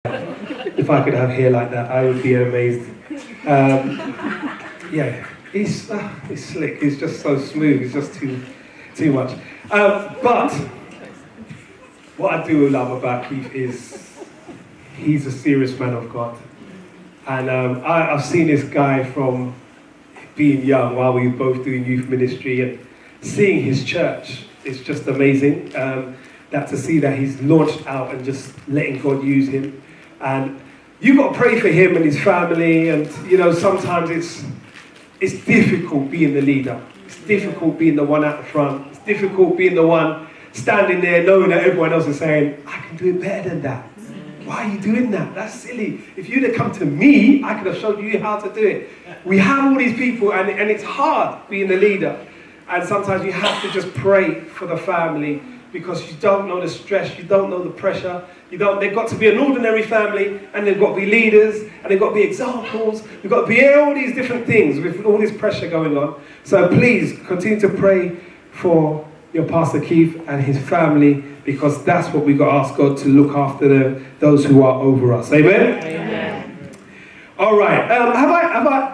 If I could have hair like that, I would be amazed. Yeah, he's slick. He's just so smooth. It's just too much. But what I do love about Keith is he's a serious man of God. And I've seen this guy from being young while we were both doing youth ministry, and seeing his church is just amazing. That to see that he's launched out and just letting God use him. And you've got to pray for him and his family. And you know, sometimes it's difficult being the leader. It's difficult being the one at the front. It's difficult being the one standing there knowing that everyone else is saying, I can do it better than that. Why are you doing that? That's silly. If you'd have come to me, I could have showed you how to do it. We have all these people, and it's hard being the leader. And sometimes you have to just pray for the family, because you don't know the stress, you don't know the pressure. They've got to be an ordinary family, and they've got to be leaders, and they've got to be examples. We've got to be all these different things with all this pressure going on. So please continue to pray for your Pastor Keith and his family, because that's what we've got to ask God to look after those who are over us. Amen? Amen. All right.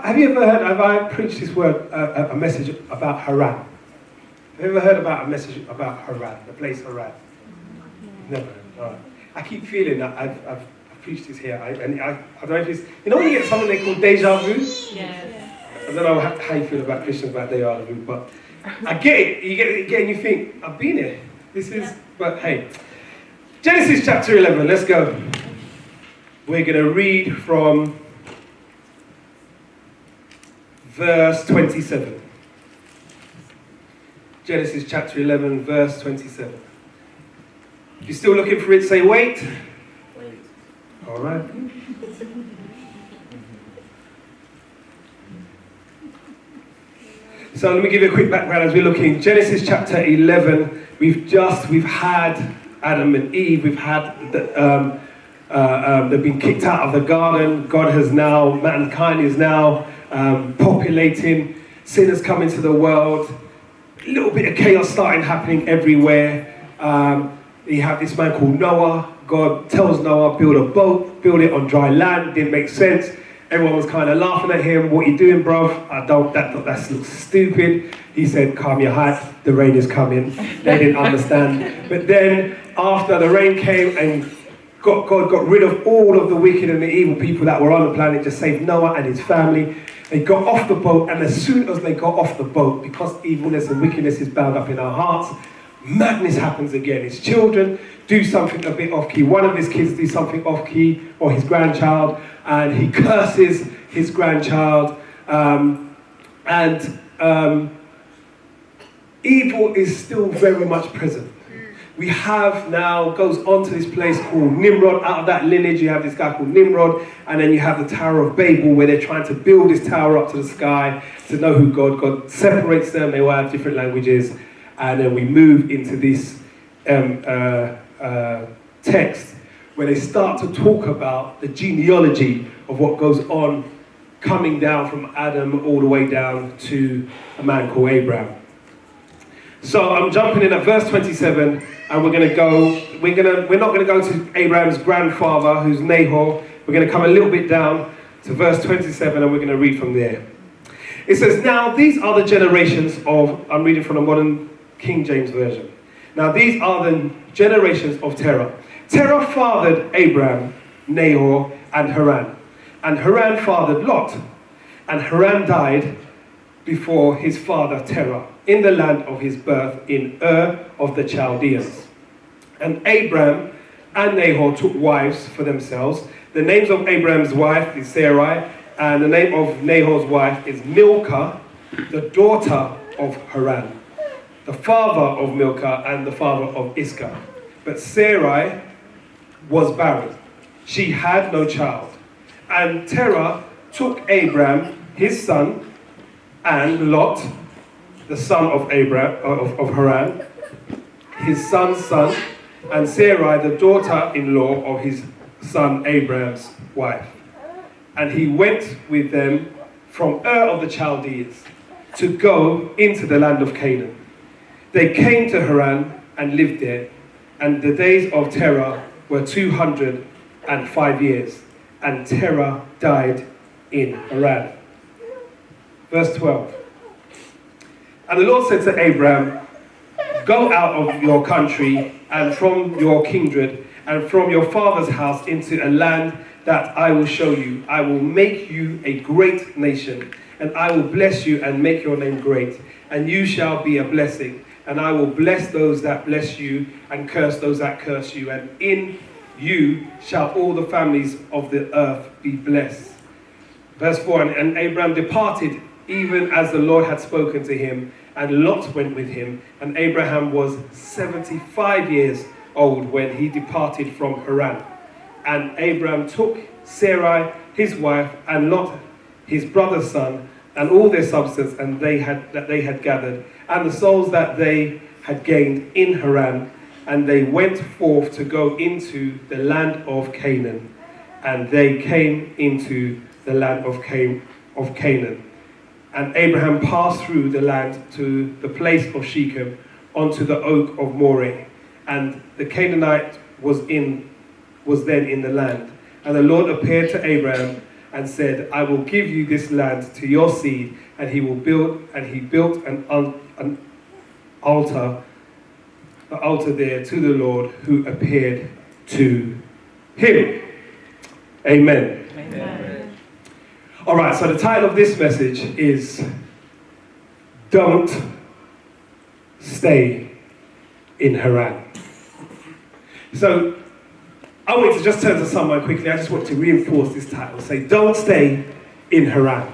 Have you ever heard? Have I preached this word, a message about Harran? Have you ever heard about a message about Harran, the place Harran? Never. All right. I keep feeling that I've preached this here, and I don't know if it's, you know when you get something they call deja vu? Yes. I don't know how you feel about Christians about deja vu, but I get it. You get it and you think, I've been here. This is, but hey. Genesis chapter 11, let's go. We're going to read from verse 27. Genesis chapter 11, verse 27. If you're still looking for it, say wait. Wait. All right. So let me give you a quick background as we're looking. Genesis chapter 11, we've had Adam and Eve, they've been kicked out of the garden. Mankind is now populating. Sin has come into the world. A little bit of chaos happening everywhere. You have this man called Noah. God tells Noah, build a boat, build it on dry land. Didn't make sense. Everyone was kind of laughing at him. What are you doing, bruv? That looks stupid. He said, calm your heart, the rain is coming. They didn't understand. But then, after the rain came and God got rid of all of the wicked and the evil people that were on the planet, just saved Noah and his family. They got off the boat, and as soon as they got off the boat, because evilness and wickedness is bound up in our hearts, madness happens again. His children do something a bit off-key. One of his kids do something off-key, or his grandchild, and he curses his grandchild. Evil is still very much present. We have now, goes on to this place called Nimrod. Out of that lineage, you have this guy called Nimrod, and then you have the Tower of Babel, where they're trying to build this tower up to the sky to know who God separates them. They all have different languages. And then we move into this text where they start to talk about the genealogy of what goes on, coming down from Adam all the way down to a man called Abraham. So I'm jumping in at verse 27, and we're not going to go to Abraham's grandfather, who's Nahor. We're going to come a little bit down to verse 27, and we're going to read from there. It says, now these are the generations of, I'm reading from the modern King James Version. Now these are the generations of Terah. Terah fathered Abraham, Nahor, and Harran. And Harran fathered Lot. And Harran died before his father Terah, in the land of his birth, in Ur of the Chaldeans. And Abraham and Nahor took wives for themselves. The names of Abraham's wife is Sarai, and the name of Nahor's wife is Milcah, the daughter of Harran, the father of Milcah and the father of Iscah. But Sarai was barren. She had no child. And Terah took Abraham, his son, and Lot, the son of of Harran, his son's son, and Sarai, the daughter-in-law of his son Abraham's wife. And he went with them from Ur of the Chaldeans to go into the land of Canaan. They came to Harran and lived there, and the days of Terah were 200 and 5 years, and Terah died in Harran. Verse 12. And the Lord said to Abraham, go out of your country and from your kindred and from your father's house into a land that I will show you. I will make you a great nation, and I will bless you and make your name great, and you shall be a blessing. And I will bless those that bless you and curse those that curse you. And in you shall all the families of the earth be blessed. Verse 4, and Abraham departed even as the Lord had spoken to him, and Lot went with him. And Abraham was 75 years old when he departed from Harran. And Abraham took Sarai his wife, and Lot his brother's son, and all their substance that they had gathered, and the souls that they had gained in Harran, and they went forth to go into the land of Canaan. And they came into the land of Canaan. And Abraham passed through the land to the place of Shechem, onto the oak of Moreh. And the Canaanite was then in the land. And the Lord appeared to Abraham and said, I will give you this land to your seed. And he built an altar there to the Lord who appeared to him. Amen. Amen. All right, so the title of this message is Don't Stay in Harran. So I want to just turn to someone quickly. I just want to reinforce this title. Say, don't stay in Harran.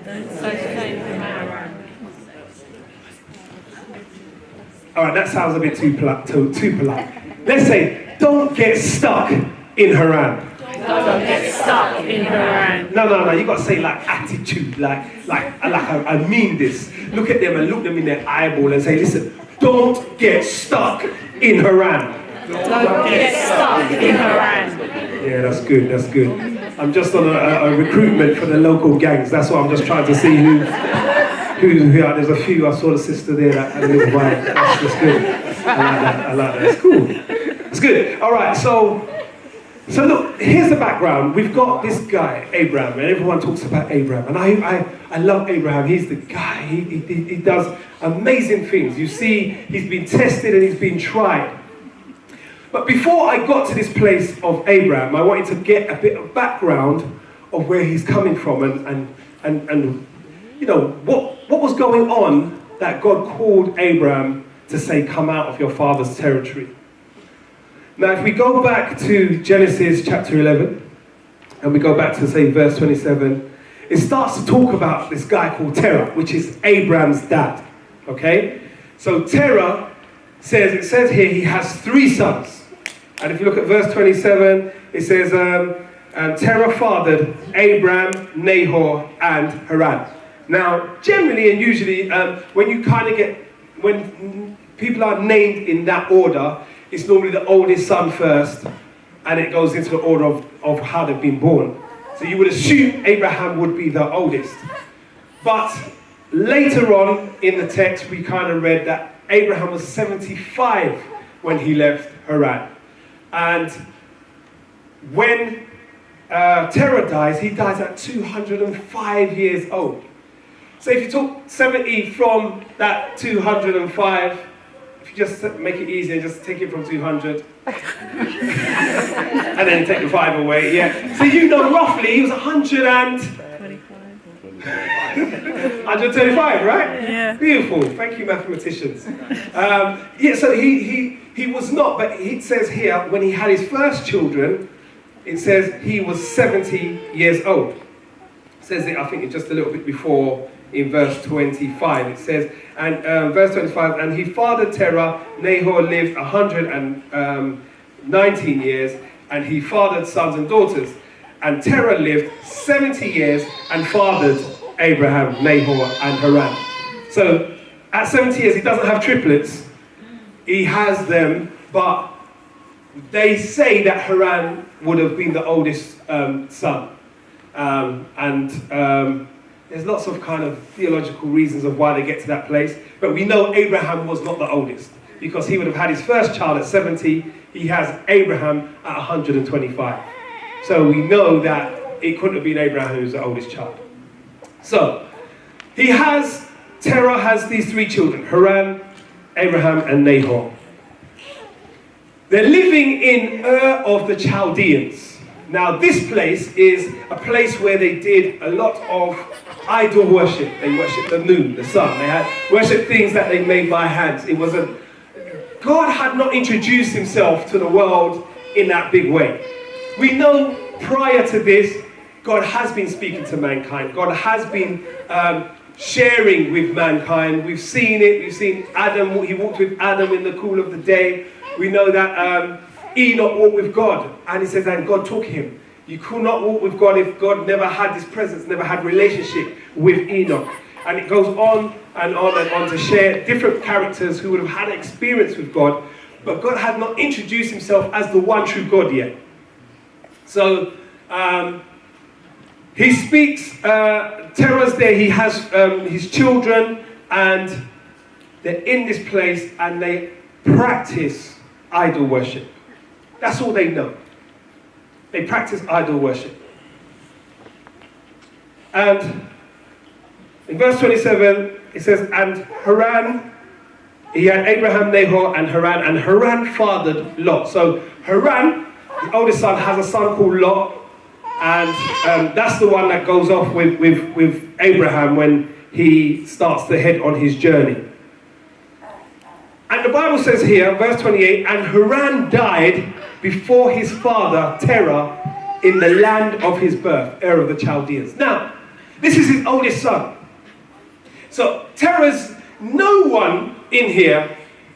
Don't stay in Harran. All right, that sounds a bit too polite. Let's say, don't get stuck in Harran. Don't get stuck in Harran. No. You got to say like attitude, like I mean this. Look at them and look them in their eyeball and say, listen, don't get stuck in Harran. Don't get stuck in Harran. Yeah, that's good. I'm just on a recruitment for the local gangs. That's what I'm just trying to see who are. There's a few. I saw the sister there that had a little vibe. That's good. I like that. It's cool. It's good. All right, so look, here's the background. We've got this guy, Abraham, and everyone talks about Abraham. And I love Abraham. He's the guy. He does amazing things. You see, he's been tested and he's been tried. But before I got to this place of Abraham, I wanted to get a bit of background of where he's coming from and you know, what was going on that God called Abraham to say, come out of your father's territory. Now, if we go back to Genesis chapter 11, and we go back to, say, verse 27, it starts to talk about this guy called Terah, which is Abraham's dad, okay? So Terah it says here he has 3 sons. And if you look at verse 27, it says, Terah fathered Abraham, Nahor, and Harran. Now, generally and usually, when people are named in that order, it's normally the oldest son first, and it goes into the order of how they've been born. So you would assume Abraham would be the oldest. But later on in the text, we kind of read that Abraham was 75 when he left Harran. And when Terah dies, he dies at 205 years old. So if you took 70 from that 205, if you just make it easier, just take it from 200. And then take the 5 away, yeah. So you know roughly he was 125, right? Yeah. Beautiful. Thank you, mathematicians. So he was not, but it says here, when he had his first children, it says he was 70 years old. It says it, I think it's just a little bit before in verse 25. It says, and verse 25, and he fathered Terah. Nahor lived 119 years, and he fathered sons and daughters. And Terah lived 70 years and fathered Abraham, Nahor, and Harran. So at 70 years, he doesn't have triplets. He has them, but they say that Harran would have been the oldest son. There's lots of kind of theological reasons of why they get to that place. But we know Abraham was not the oldest, because he would have had his first child at 70. He has Abraham at 125. So we know that it couldn't have been Abraham who was the oldest child. So, Terah has these three children, Harran, Abraham, and Nahor. They're living in Ur of the Chaldeans. Now, this place is a place where they did a lot of idol worship. They worshipped the moon, the sun. They had worshipped things that they made by hands. God had not introduced himself to the world in that big way. We know prior to this, God has been speaking to mankind. God has been sharing with mankind. We've seen it. We've seen Adam. He walked with Adam in the cool of the day. We know that Enoch walked with God. And he says, and God took him. You could not walk with God if God never had his presence, never had relationship with Enoch. And it goes on and on and on to share different characters who would have had experience with God. But God had not introduced himself as the one true God yet. So, he speaks, Terah's there, he has his children, and they're in this place and they practice idol worship. That's all they know. They practice idol worship. And in verse 27, it says, and Harran, he had Abraham, Nahor, and Harran fathered Lot. So Harran, the oldest son, has a son called Lot. And that's the one that goes off with Abraham when he starts to head on his journey. And the Bible says here, verse 28, and Harran died before his father Terah in the land of his birth, Ur of the Chaldeans. Now, this is his oldest son. So Terah's no one in here.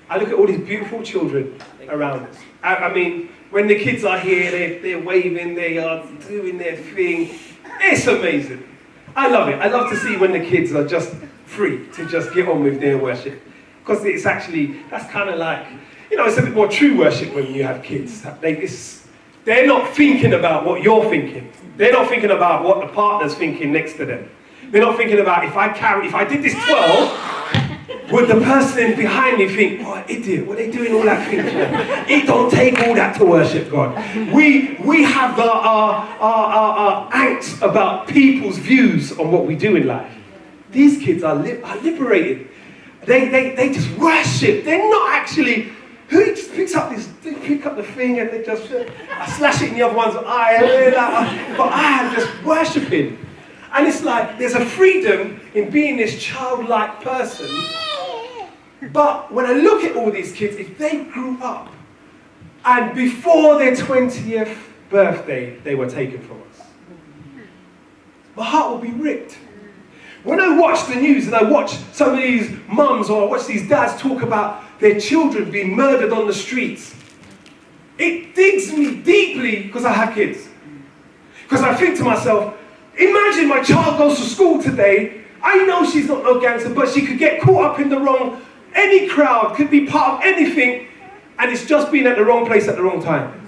I look at all these beautiful children around us. I mean, when the kids are here, they're waving, they are doing their thing. It's amazing. I love it. I love to see when the kids are just free to just get on with their worship. Because it's actually, that's kind of like, it's a bit more true worship when you have kids. They're not thinking about what you're thinking. They're not thinking about what the partner's thinking next to them. They're not thinking about, if I did this 12, would the person behind me think, oh, idiot, what are they doing all that thing for? It don't take all that to worship God. We have our angst about people's views on what we do in life. These kids are liberated. They just worship. They're not actually, who just picks up they pick up the thing and they just slash it in the other one's eye. But I am just worshipping. And it's like, there's a freedom in being this childlike person. But when I look at all these kids, if they grew up and before their 20th birthday, they were taken from us, my heart will be ripped. When I watch the news and I watch some of these mums or I watch these dads talk about their children being murdered on the streets, it digs me deeply because I have kids. Because I think to myself, imagine my child goes to school today. I know she's not no gangster, but she could get caught up in the wrong, any crowd, could be part of anything, and it's just been at the wrong place at the wrong time.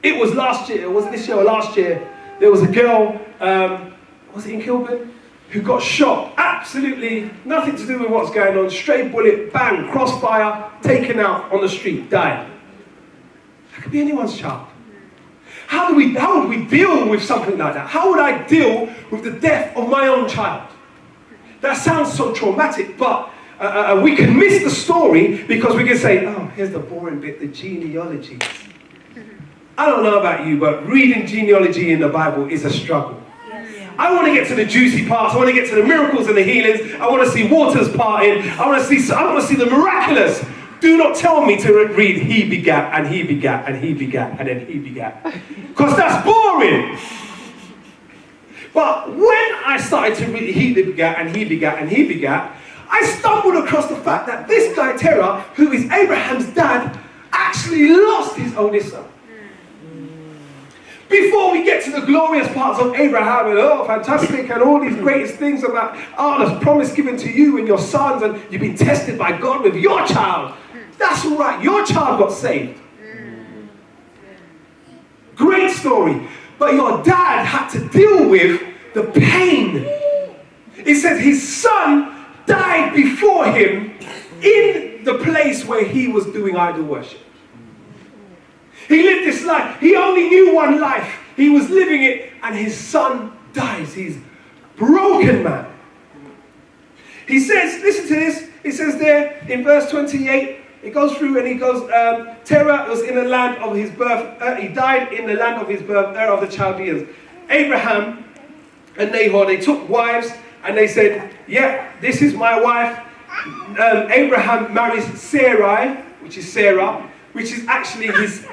It was last year, was it this year or last year, there was a girl, was it in Kilburn, who got shot. Absolutely nothing to do with what's going on. Stray bullet, bang, crossfire, taken out on the street, died. That could be anyone's child. How would we deal with something like that? How would I deal with the death of my own child? That sounds so traumatic, but we can miss the story because we can say, oh, here's the boring bit, the genealogies. I don't know about you, but reading genealogy in the Bible is a struggle. I want to get to the juicy parts. I want to get to the miracles and the healings. I want to see waters parting. I want to see the miraculous. Do not tell me to read he begat and he begat and he begat and then he begat. Because that's boring. But when I started to read he begat and he begat and he begat, I stumbled across the fact that this guy Terah, who is Abraham's dad, actually lost his oldest son. Before we get to the glorious parts of Abraham and oh, fantastic, and all these greatest things about the promise given to you and your sons, and you've been tested by God with your child. That's all right. Your child got saved. Great story. But your dad had to deal with the pain. It says his son died before him in the place where he was doing idol worship. He lived this life. He only knew one life. He was living it, and his son dies. He's broken, man. He says, listen to this. It says there in verse 28, it goes through and he goes, Terah was in the land of his birth. He died in the land of his birth, of the Chaldeans. Abraham and Nahor, they took wives and they said, yeah, this is my wife. Abraham marries Sarai, which is Sarah, which is actually his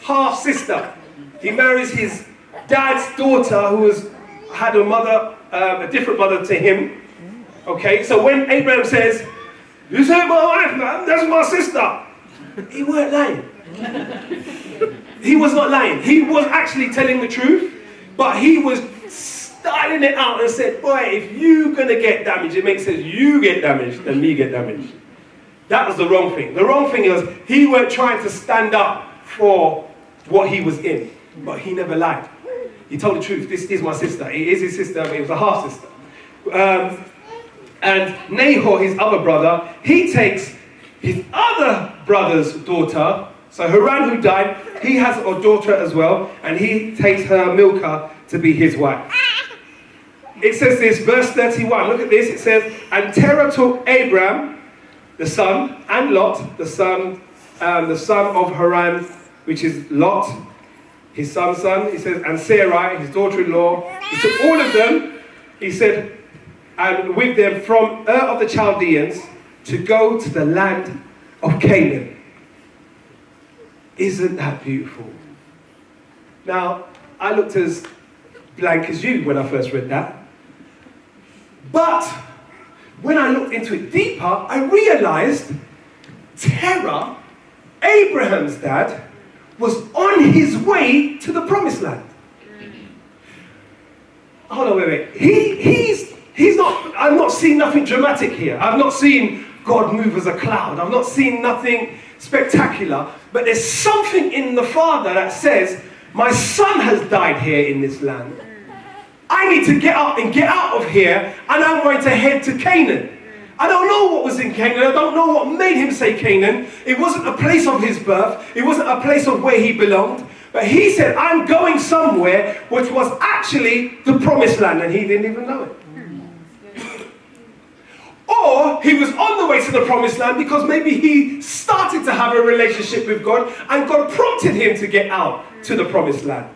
half-sister. He marries his dad's daughter, who had a mother, a different mother to him. Okay, so when Abraham says, "This ain't my wife, man, that's my sister," he weren't lying. He was not lying. He was actually telling the truth, but he was styling it out and said, boy, if you're going to get damaged, it makes sense you get damaged than me get damaged. That was the wrong thing. The wrong thing was he weren't trying to stand up for what he was in, but he never lied. He told the truth. This is my sister. It is his sister, but it was a half-sister. And Nahor, his other brother, he takes his other brother's daughter. So Harran, who died, he has a daughter as well, and he takes her, Milcah, to be his wife. It says this, verse 31, look at this, it says, and Terah took Abram, the son, and Lot, the son of Harran, which is Lot, his son's son, he says, and Sarai, his daughter-in-law. He took all of them, he said, and with them from Ur of the Chaldeans to go to the land of Canaan. Isn't that beautiful? Now, I looked as blank as you when I first read that. But when I looked into it deeper, I realized Terah, Abraham's dad, was on his way to the promised land. Hold on, wait. He's not, I'm not seeing nothing dramatic here. I've not seen God move as a cloud. I've not seen nothing spectacular. But there's something in the Father that says, my son has died here in this land. I need to get up and get out of here, and I'm going to head to Canaan. I don't know what was in Canaan. I don't know what made him say Canaan. It wasn't a place of his birth. It wasn't a place of where he belonged. But he said, I'm going somewhere which was actually the promised land, and he didn't even know it. Or he was on the way to the promised land because maybe he started to have a relationship with God and God prompted him to get out to the promised land.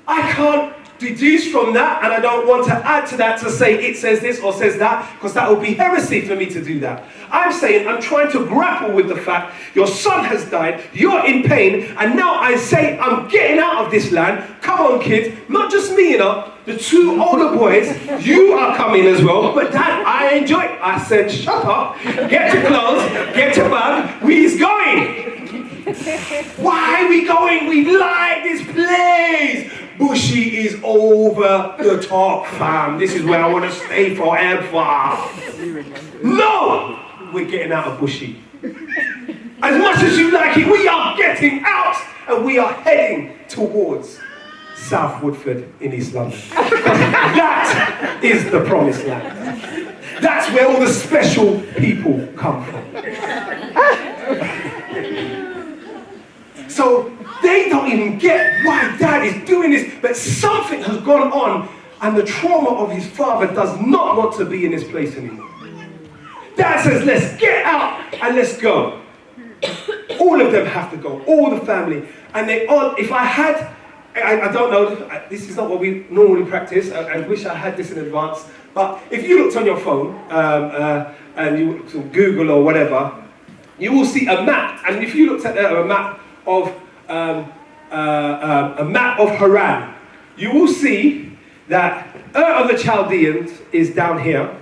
I can't deduce from that, and I don't want to add to that to say it says this or says that, because that would be heresy for me to do that. I'm saying I'm trying to grapple with the fact your son has died, you're in pain, and now I say I'm getting out of this land. Come on, kid, not just me, you know, the two older boys, you are coming as well. But Dad, I enjoy it. I said, shut up, get your clothes, get your bag, we's going. Why are we going? We like this place. Bushy is over the top, fam. This is where I want to stay forever. No! We're getting out of Bushy. As much as you like it, we are getting out and we are heading towards South Woodford in East London. That is the promised land. That's where all the special people come from. So they don't even get why Dad is doing this, but something has gone on and the trauma of his father does not want to be in this place anymore. Dad says, let's get out and let's go. All of them have to go, all the family. And they all, if I had, I don't know, this is not what we normally practice. I wish I had this in advance. But if you looked on your phone and you Google or whatever, you will see a map. And if you looked at a map of Harran, you will see that Ur of the Chaldeans is down here,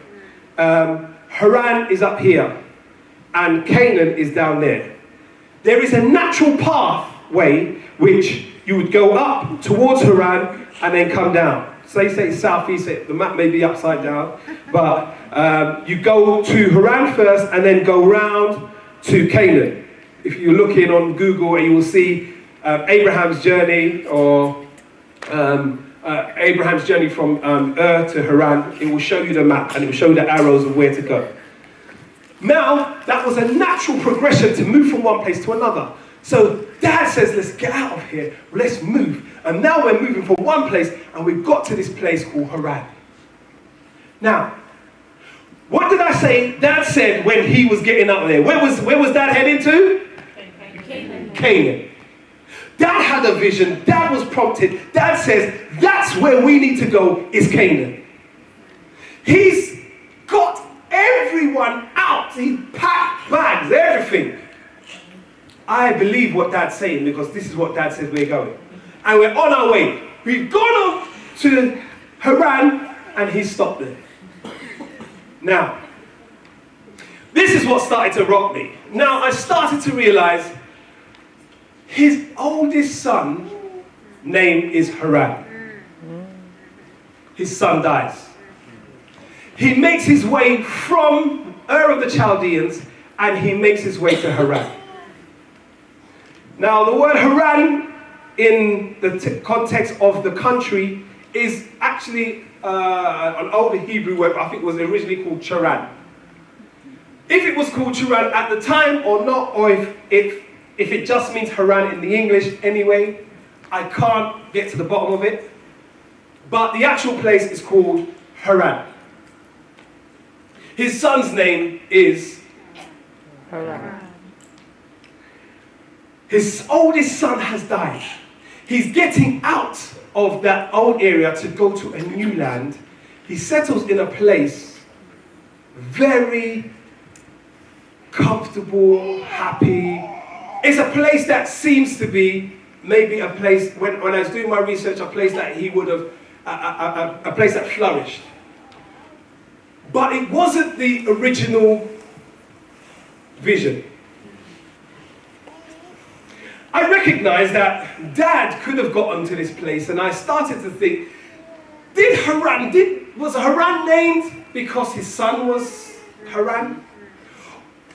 Harran is up here, and Canaan is down there. There is a natural pathway which you would go up towards Harran and then come down. So you say southeast, the map may be upside down, but you go to Harran first and then go round to Canaan. If you're looking on Google, you will see Abraham's journey or Abraham's journey from Ur to Harran. It will show you the map and it will show you the arrows of where to go. Now, that was a natural progression to move from one place to another. So Dad says, let's get out of here, let's move. And now we're moving from one place, and we've got to this place called Harran. Now, what did I say Dad said when he was getting up there? Where was Dad heading to? Canaan. Dad had a vision. Dad was prompted. Dad says, that's where we need to go, is Canaan. He's got everyone out. He packed bags, everything. I believe what Dad's saying, because this is what Dad says we're going. And we're on our way. We've gone on to Harran, and he stopped there. Now, this is what started to rock me. Now, I started to realize his oldest son name is Harran. His son dies. He makes his way from Ur of the Chaldeans, and he makes his way to Harran. Now, the word Harran in the context of the country is actually an older Hebrew word. I think it was originally called Charan. If it was called Charan at the time or not, or if it just means Harran in the English anyway, I can't get to the bottom of it. But the actual place is called Harran. His son's name is Harran. His oldest son has died. He's getting out of that old area to go to a new land. He settles in a place very comfortable, happy. It's a place that seems to be maybe a place, when I was doing my research, a place that he would have, a place that flourished. But it wasn't the original vision. I recognized that Dad could have gotten to this place, and I started to think, was Harran named because his son was Harran?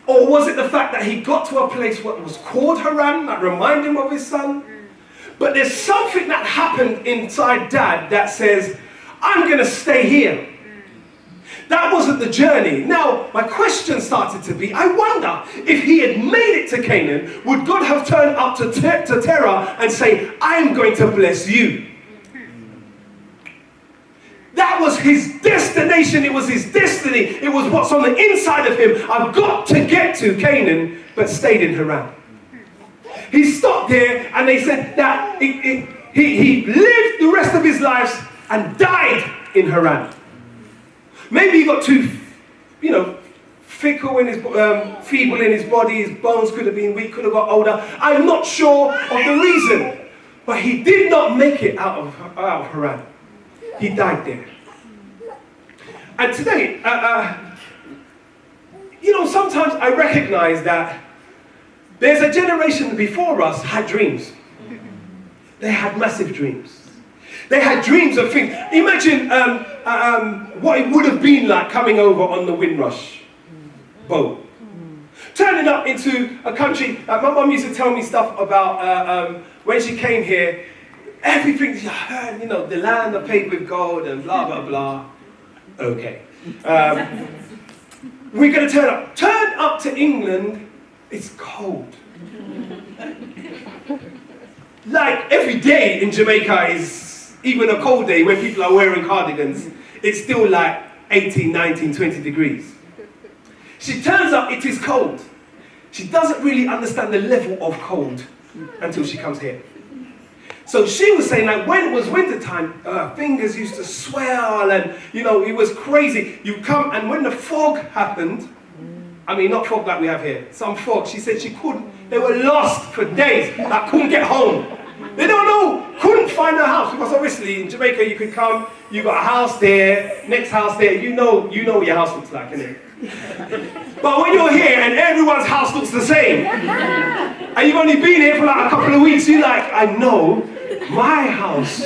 Or was it the fact that he got to a place what was called Harran that reminded him of his son? But there's something that happened inside Dad that says, I'm going to stay here. That wasn't the journey. Now, my question started to be, I wonder if he had made it to Canaan, would God have turned up to Terah and say, I'm going to bless you? That was his destination. It was his destiny. It was what's on the inside of him. I've got to get to Canaan, but stayed in Harran. He stopped there, and they said that he lived the rest of his life and died in Harran. Maybe he got too, feeble in his body. His bones could have been weak, could have got older. I'm not sure of the reason. But he did not make it out of Harran. He died there. And today, sometimes I recognize that there's a generation before us had dreams. They had massive dreams. They had dreams of things. Imagine what it would have been like coming over on the Windrush boat. Turning up into a country. My mum used to tell me stuff about when she came here. Everything, the land are paved with gold and blah, blah, blah. Okay. We're going to turn up. Turn up to England, it's cold. Like every day in Jamaica is, even a cold day when people are wearing cardigans, it's still like 18, 19, 20 degrees. She turns up, it is cold. She doesn't really understand the level of cold until she comes here. So she was saying, like, when it was winter time, her fingers used to swell, and it was crazy. You come, and when the fog happened, I mean, not fog like we have here, some fog, she said they were lost for days, like couldn't get home. They don't know, couldn't find a house, because obviously in Jamaica you could come, you got a house there, next house there, you know what your house looks like, innit? But when you're here and everyone's house looks the same, and you've only been here for like a couple of weeks, you're like, I know my house,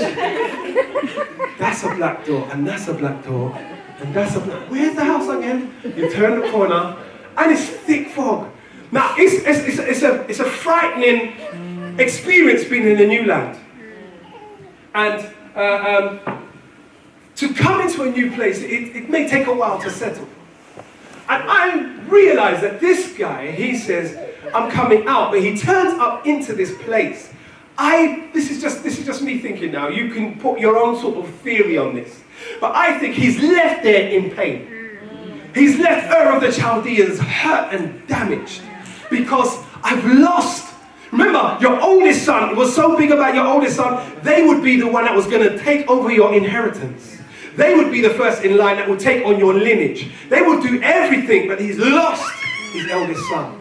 that's a black door, and that's a black door, and that's a black, where's the house again? You turn the corner, and it's thick fog. Now, it's a frightening experience being in a new land. And to come into a new place, it may take a while to settle. And I realized that this guy, he says, I'm coming out. But he turns up into this place. This is just me thinking now. You can put your own sort of theory on this. But I think he's left there in pain. He's left Ur of the Chaldeans hurt and damaged. Because I've lost. Remember, your oldest son, it was so big about your oldest son, they would be the one that was going to take over your inheritance. They would be the first in line that would take on your lineage. They would do everything, but he's lost his eldest son.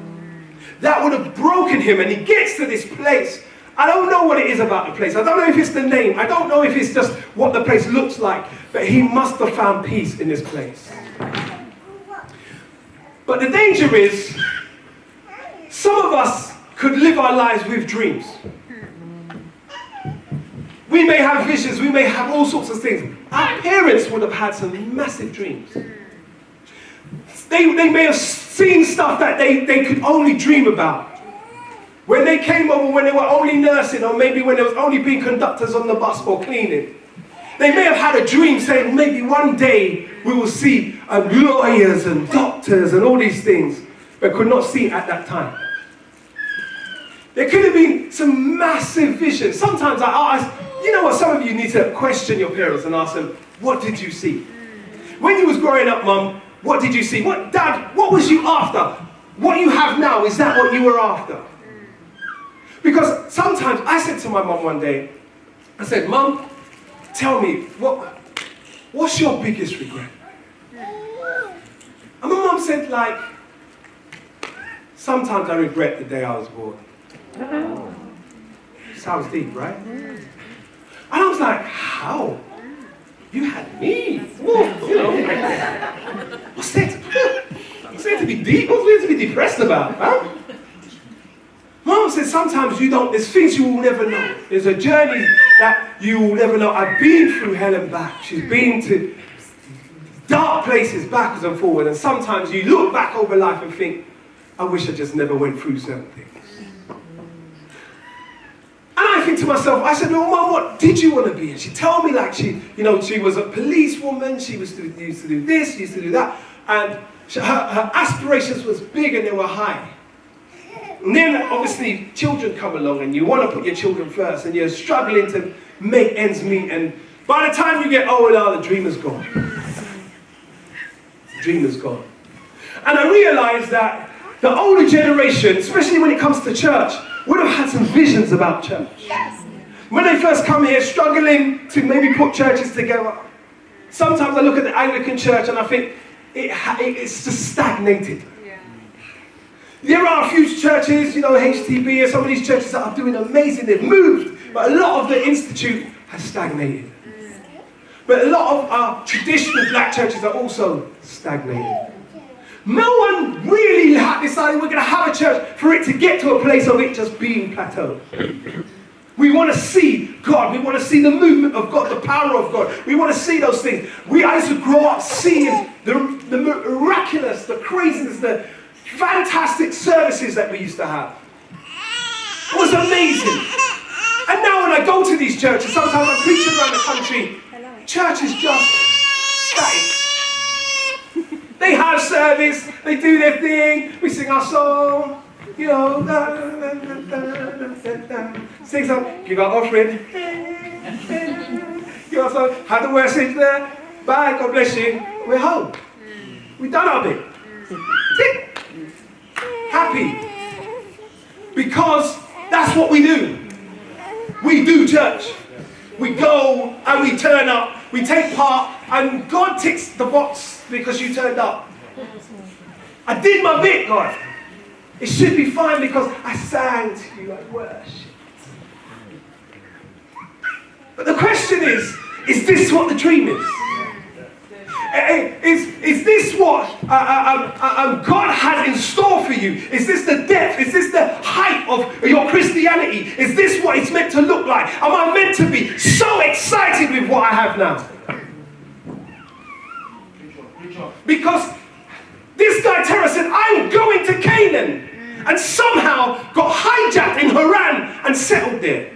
That would have broken him, and he gets to this place. I don't know what it is about the place. I don't know if it's the name. I don't know if it's just what the place looks like. But he must have found peace in this place. But the danger is, some of us could live our lives with dreams. We may have visions. We may have all sorts of things. Our parents would have had some massive dreams. They may have seen stuff that they could only dream about. When they came over, when they were only nursing, or maybe when they was only being conductors on the bus or cleaning. They may have had a dream saying, maybe one day we will see lawyers and doctors and all these things, but could not see at that time. There could have been some massive visions. Sometimes I ask, you know what, some of you need to question your parents and ask them, what did you see? When you was growing up, Mum, what did you see? Dad, what was you after? What you have now, is that what you were after? Because sometimes I said to my mum one day, I said, Mum, tell me, what's your biggest regret? And my mum said, like, sometimes I regret the day I was born. Sounds deep, right? And I was like, how? You had me? Whoa, you know. What's there to be deep? What's there to be depressed about, huh? Mom said sometimes there's things you will never know. There's a journey that you will never know. I've been through hell and back. She's been to dark places backwards and forward. And sometimes you look back over life and think, I wish I just never went through certain things. And I think to myself, I said, well, Mom, what did you want to be? And she told me like she was a policewoman. She used to do this, she used to do that. And her aspirations was big and they were high. And then obviously children come along and you want to put your children first and you're struggling to make ends meet, and by the time you get older, the dream is gone. The dream is gone. And I realized that the older generation, especially when it comes to church, would have had some visions about church. Yes. When they first come here struggling to maybe put churches together, sometimes I look at the Anglican church and I think it's just stagnated. There are a few churches, HTB and some of these churches that are doing amazing. They've moved, but a lot of the institute has stagnated. But a lot of our traditional black churches are also stagnated. No one really decided we're going to have a church for it to get to a place of it just being plateaued. We want to see God. We want to see the movement of God, the power of God. We want to see those things. I used to grow up seeing the miraculous, the craziness, the fantastic services that we used to have. It was amazing. And now when I go to these churches, sometimes I'm preaching around the country, church is just static. They have service, they do their thing, we sing our song, sing some, give our offering, give our song, have the worship there, bye, God bless you, we're home. We've done our bit. Happy. Because that's what we do. We do church. We go and we turn up, we take part, and God ticks the box because you turned up. I did my bit, God. It should be fine because I sang to you, I worshipped. But the question is this what the dream is? Is this what God has in store for you? Is this the depth? Is this the height of your Christianity? Is this what it's meant to look like? Am I meant to be so excited with what I have now? Because this guy Terah said, I'm going to Canaan, and somehow got hijacked in Harran and settled there.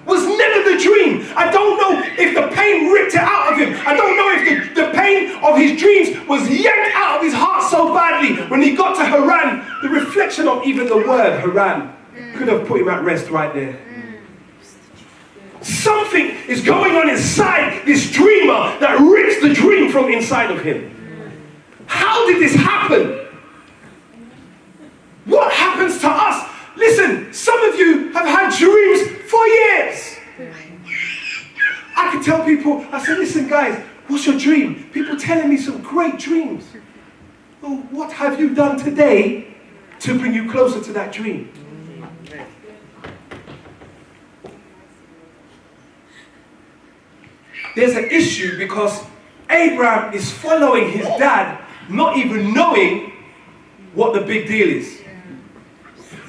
Was never the dream. I don't know if the pain ripped it out of him. I don't know if the pain of his dreams was yanked out of his heart so badly when he got to Harran. The reflection mention of even the word Harran could have put him at rest right there. Something is going on inside this dreamer that rips the dream from inside of him. How did this happen? What happens to us? Listen, some of you have had dreams for years. I can tell people, I say, listen guys, what's your dream? People telling me some great dreams. Well, what have you done today to bring you closer to that dream? There's an issue because Abraham is following his dad, not even knowing what the big deal is.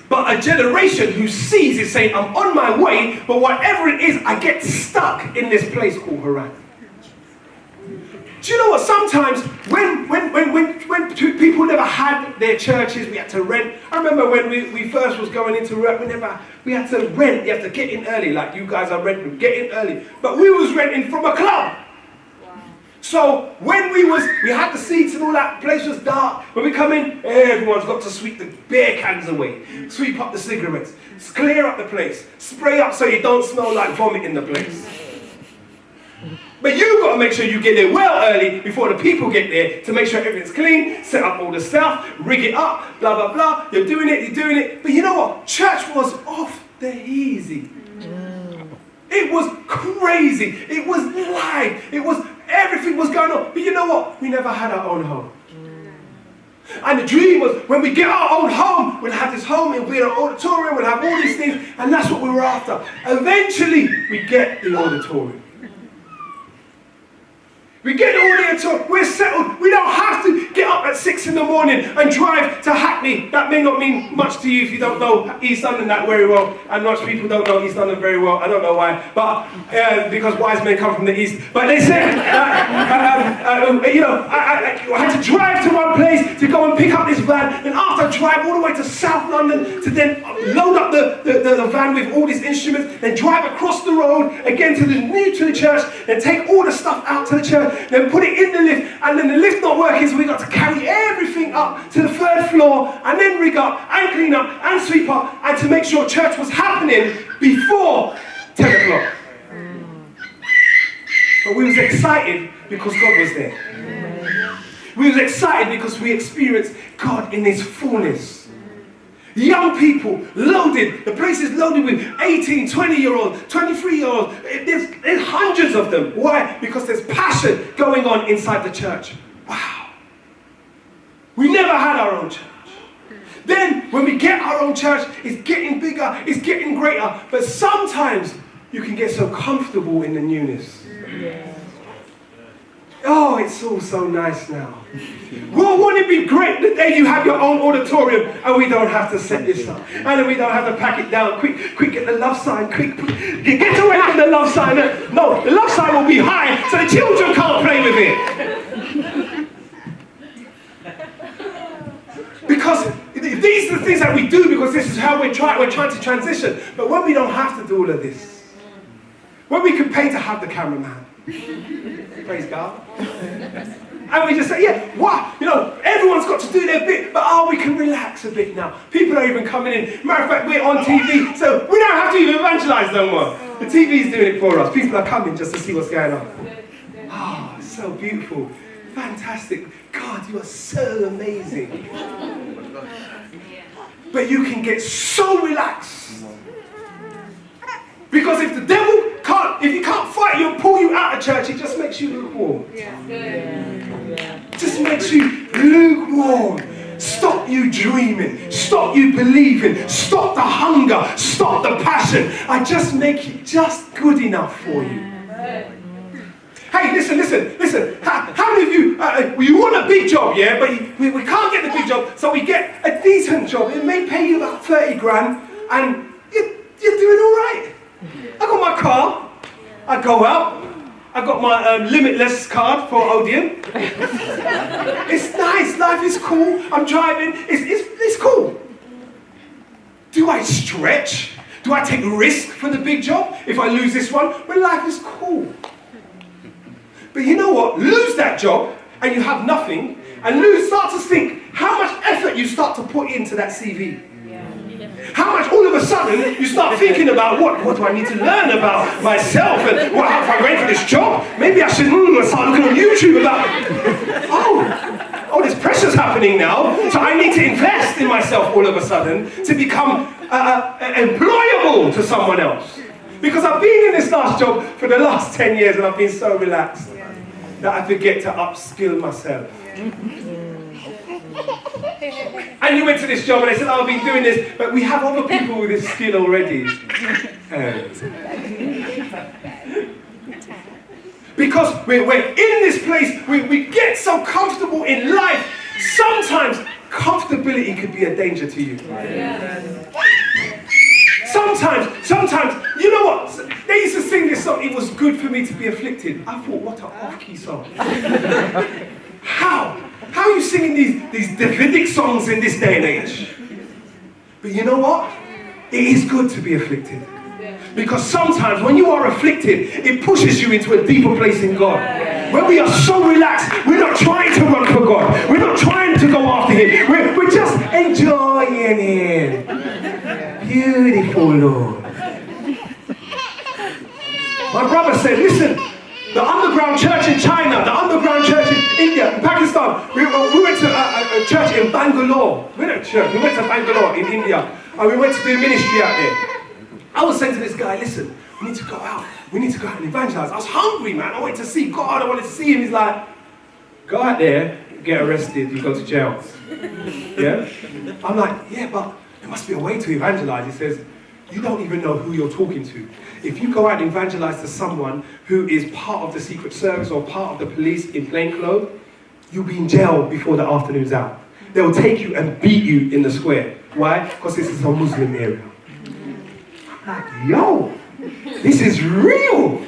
But a generation who sees is saying, I'm on my way, but whatever it is, I get stuck in this place called Harran. Do you know what? Sometimes when people never had their churches, we had to rent. I remember when we first was going into rent, we had to rent. You have to get in early, like you guys are renting, get in early. But we was renting from a club. Wow. So when we had the seats and all that, place was dark. When we come in, everyone's got to sweep the beer cans away, sweep up the cigarettes, clear up the place, spray up so you don't smell like vomit in the place. But you've got to make sure you get there well early before the people get there to make sure everything's clean, set up all the stuff, rig it up, blah, blah, blah. You're doing it. But you know what? Church was off the easy. It was crazy. It was live. Everything was going on. But you know what? We never had our own home. And the dream was when we get our own home, we'll have this home, it'll be an auditorium, we'll have all these things, and that's what we were after. Eventually, we get the auditorium. We get all there to, we're settled. We don't have to get up at 6 in the morning and drive to Hackney. That may not mean much to you if you don't know East London that very well. And most people don't know East London very well. I don't know why. But because wise men come from the East. But they said, I had to drive to one place to go and pick up this van. And after I drive all the way to South London to then load up the van with all these instruments, then drive across the road again to the church, then take all the stuff out to the church, then put it in the lift, and then the lift not working, so we got to carry everything up to the 3rd floor, and then rig up, and clean up, and sweep up, and to make sure church was happening before 10 o'clock. But we was excited because God was there. We was excited because we experienced God in His fullness. Young people loaded, the place is loaded with 18, 20-year-olds, 23-year-olds. There's hundreds of them. Why? Because there's passion going on inside the church. Wow. We never had our own church. Then when we get our own church, it's getting bigger, it's getting greater. But sometimes you can get so comfortable in the newness. Yeah. Oh, it's all so nice now. Well, wouldn't it be great the day you have your own auditorium and we don't have to set this up, and then we don't have to pack it down, quick get the love sign, quick get away from the love sign. No, the love sign will be high so the children can't play with it. Because these are the things that we do because this is how we're trying to transition. But when we don't have to do all of this, when we can pay to have the cameraman, praise God. And we just say, yeah, wow, everyone's got to do their bit, but we can relax a bit now. People are even coming in. Matter of fact, we're on TV, so we don't have to even evangelize no more. The TV's doing it for us. People are coming just to see what's going on. Oh, it's so beautiful. Fantastic. God, you are so amazing. But you can get so relaxed. Because if the devil if he can't fight you and pull you out of church, it just makes you lukewarm. Just makes you lukewarm. Stop you dreaming. Stop you believing. Stop the hunger. Stop the passion. I just make it just good enough for you. Hey, listen. How many of you want a big job, yeah? But we can't get the big job, so we get a decent job. It may pay you about 30 grand, and you're doing all right. I got my car. I go out. I got my limitless card for Odeon. It's nice. Life is cool. I'm driving. It's cool. Do I stretch? Do I take risk for the big job if I lose this one? Well, life is cool. But you know what? Lose that job and you have nothing, And you start to think how much effort you start to put into that CV. How much all of a sudden you start thinking about what do I need to learn about myself and what how if I'm ready for this job? Maybe I should start looking on YouTube about oh, there's pressures happening now, so I need to invest in myself all of a sudden to become employable to someone else. Because I've been in this last job for the last 10 years and I've been so relaxed that I forget to upskill myself. And you went to this job and they said, I've been doing this, but we have other people with this skill already. Because we're in this place, we get so comfortable in life, sometimes comfortability could be a danger to you. Sometimes, you know what? They used to sing this song, it was good for me to be afflicted. I thought, what an off-key song. How are you singing these Davidic songs in this day and age? But you know what? It is good to be afflicted. Because sometimes when you are afflicted, it pushes you into a deeper place in God. When we are so relaxed, we're not trying to run for God. We're not trying to go after Him. We're just enjoying Him. Beautiful Lord. My brother said, listen, the underground church in China, the underground church in India, in Pakistan, we went to a church in Bangalore. We went to Bangalore in India, and we went to do ministry out there. I was saying to this guy, listen, we need to go out. We need to go out and evangelize. I was hungry, man. I wanted to see God. I wanted to see Him. He's like, go out there, get arrested, you go to jail. Yeah? I'm like, yeah, but there must be a way to evangelize. He says, you don't even know who you're talking to. If you go out and evangelize to someone who is part of the Secret Service or part of the police in plain clothes, you'll be in jail before the afternoon's out. They will take you and beat you in the square. Why? Because this is a Muslim area. I'm like, yo, this is real.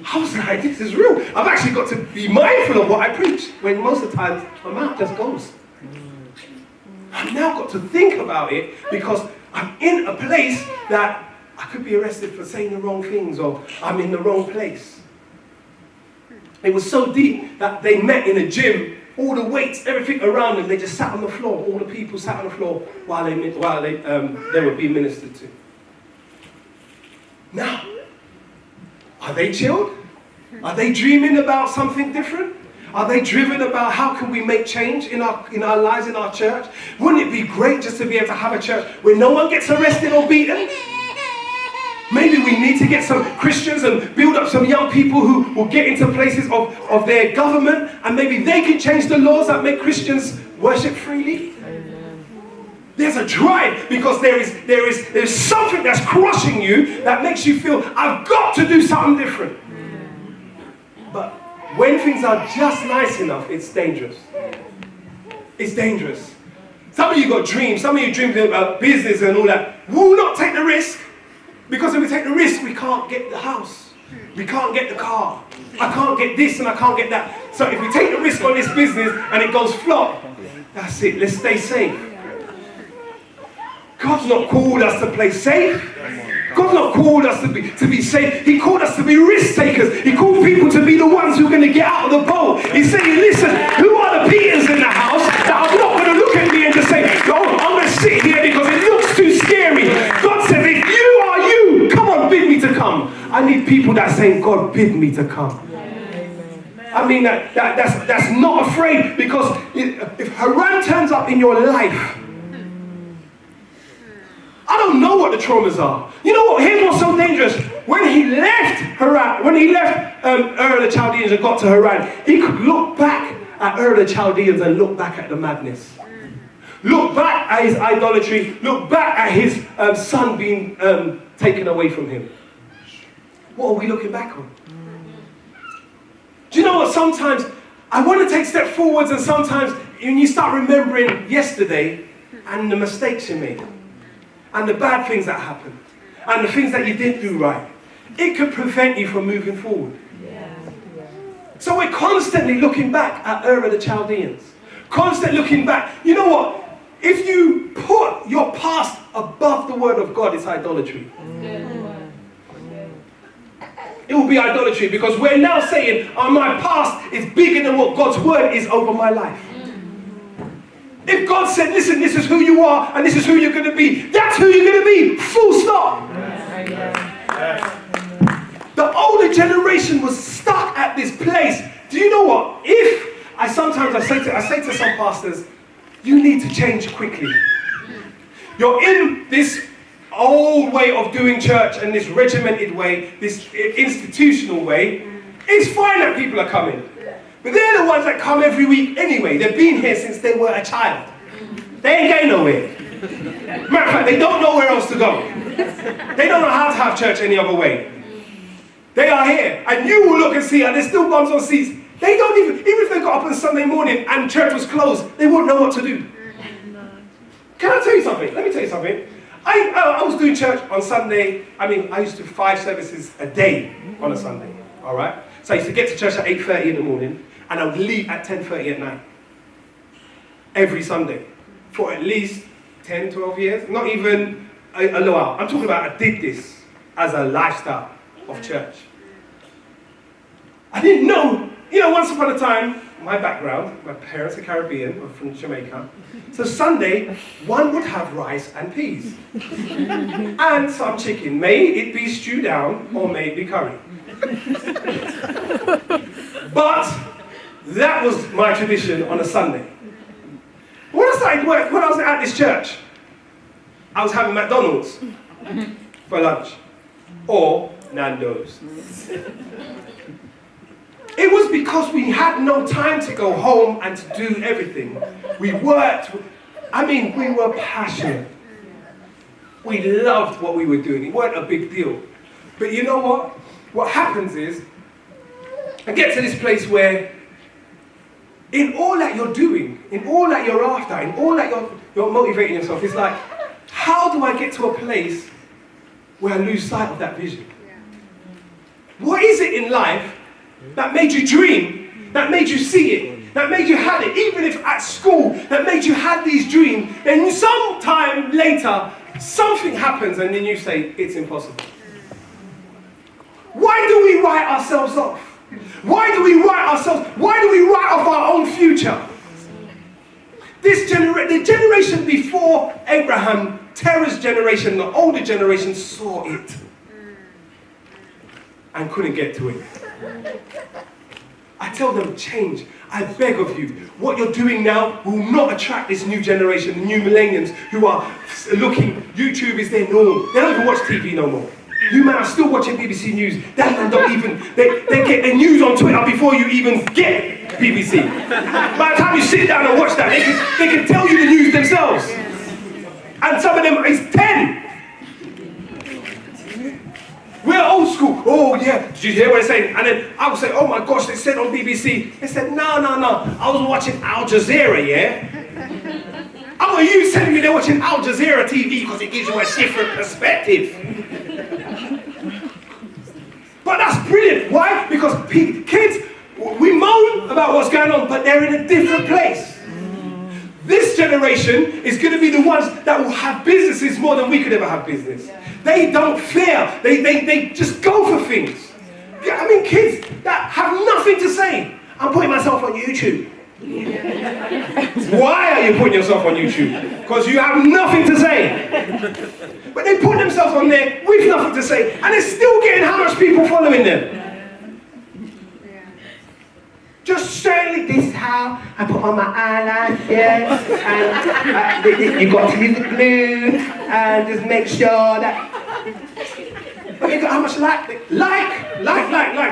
I was like, this is real. I've actually got to be mindful of what I preach, when most of the time my mouth just goes. I've now got to think about it because I'm in a place that I could be arrested for saying the wrong things, or I'm in the wrong place. It was so deep that they met in a gym, all the weights, everything around them, they just sat on the floor. All the people sat on the floor while they were being ministered to. Now, are they chilled? Are they dreaming about something different? Are they driven about how can we make change in our lives, in our church? Wouldn't it be great just to be able to have a church where no one gets arrested or beaten? Maybe we need to get some Christians and build up some young people who will get into places of their government, and maybe they can change the laws that make Christians worship freely. There's a drive because there is something that's crushing you that makes you feel, I've got to do something different. But when things are just nice enough, it's dangerous. It's dangerous. Some of you got dreams. Some of you dream about business and all that. Will not take the risk. Because if we take the risk, we can't get the house. We can't get the car. I can't get this and I can't get that. So if we take the risk on this business and it goes flop, that's it. Let's stay safe. God's not called us to play safe. God's not called us to be safe. He called us to be risk takers. He called people to be the ones who are going to get out of the boat. He's saying, listen, who are the Peters in the house that are not going to look at me and just say, oh, I'm going to sit here because it looks too scary. God said, if you are you, come on, bid me to come. I need people that say, God, bid me to come. I mean, that's not afraid, because if Harran turns up in your life, I don't know what the traumas are. You know what? Here's what's so dangerous. When he left Harran, when he left Ur of the Chaldeans and got to Harran, he could look back at Ur of the Chaldeans and look back at the madness. Look back at his idolatry. Look back at his son being taken away from him. What are we looking back on? Do you know what? Sometimes I want to take steps forwards, and sometimes when you start remembering yesterday and the mistakes you made, and the bad things that happened, and the things that you didn't do right, it could prevent you from moving forward. So we're constantly looking back at Ur of the Chaldeans. Constantly looking back. You know what? If you put your past above the word of God, it's idolatry. It will be idolatry, because we're now saying, oh, my past is bigger than what God's word is over my life. If God said, listen, this is who you are and this is who you're going to be, that's who you're going to be. Full stop. The older generation was stuck at this place. Do you know what? I say to some pastors, you need to change quickly. You're in this old way of doing church and this regimented way, this institutional way. It's fine that people are coming. But they're the ones that come every week anyway. They've been here since they were a child. They ain't going nowhere. Matter of fact, they don't know where else to go. They don't know how to have church any other way. They are here. And you will look and see, and there's still bums on seats. They don't even if they got up on Sunday morning and church was closed, they wouldn't know what to do. Can I tell you something? Let me tell you something. I was doing church on Sunday. I used to do 5 services a day on a Sunday. All right? So I used to get to church at 8:30 in the morning, and I would leave at 10:30 at night. Every Sunday. For at least 10, 12 years. Not even a while. I'm talking about I did this as a lifestyle of church. I didn't know. Once upon a time, my background, my parents are Caribbean, I'm from Jamaica. So Sunday, one would have rice and peas. And some chicken. May it be stewed down or may it be curry. But that was my tradition on a Sunday. When I started work, when I was at this church, I was having McDonald's for lunch. Or Nando's. It was because we had no time to go home and to do everything. We worked. We were passionate. We loved what we were doing. It wasn't a big deal. But you know what? What happens is, I get to this place where, in all that you're doing, in all that you're after, in all that you're motivating yourself, it's like, how do I get to a place where I lose sight of that vision? What is it in life that made you dream, that made you see it, that made you have it, even if at school, that made you have these dreams, and sometime later, something happens and then you say, it's impossible. Why do we write ourselves off? Why do we write off our own future? The generation before Abraham, Terah's generation, the older generation saw it and couldn't get to it. I tell them, change. I beg of you. What you're doing now will not attract this new generation, the new millennials who are looking. YouTube is their norm. They don't even watch TV no more. You man are still watching BBC News. That man don't even, they get their news on Twitter before you even get BBC. By the time you sit down and watch that, they can tell you the news themselves. And some of them is 10. We're old school. Oh yeah, did you hear what they're saying? And then I would say, oh my gosh, they said on BBC. They said, no. I was watching Al Jazeera, yeah? Oh, are you telling me they're watching Al Jazeera TV because it gives you a different perspective? But that's brilliant. Why? Because kids, we moan about what's going on, but they're in a different place. This generation is going to be the ones that will have businesses more than we could ever have business. They don't fear. They just go for things. Yeah, kids that have nothing to say. I'm putting myself on YouTube. Why are you putting yourself on YouTube? Because you have nothing to say. But they put themselves on there with nothing to say, and they're still getting how much people following them. Just saying, this is how I put on my eyelashes, and you got to use the glue, and just make sure that. But you got how much like,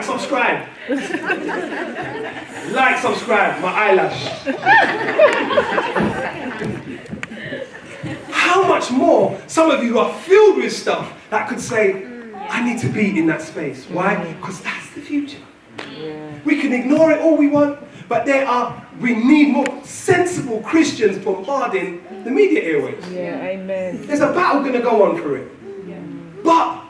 subscribe. Like, subscribe, my eyelash. How much more some of you are filled with stuff that could say, I need to be in that space. Why? Because that's the future. We can ignore it all we want, but we need more sensible Christians bombarding the media airwaves. Yeah, amen. There's a battle going to go on for it. Yeah. But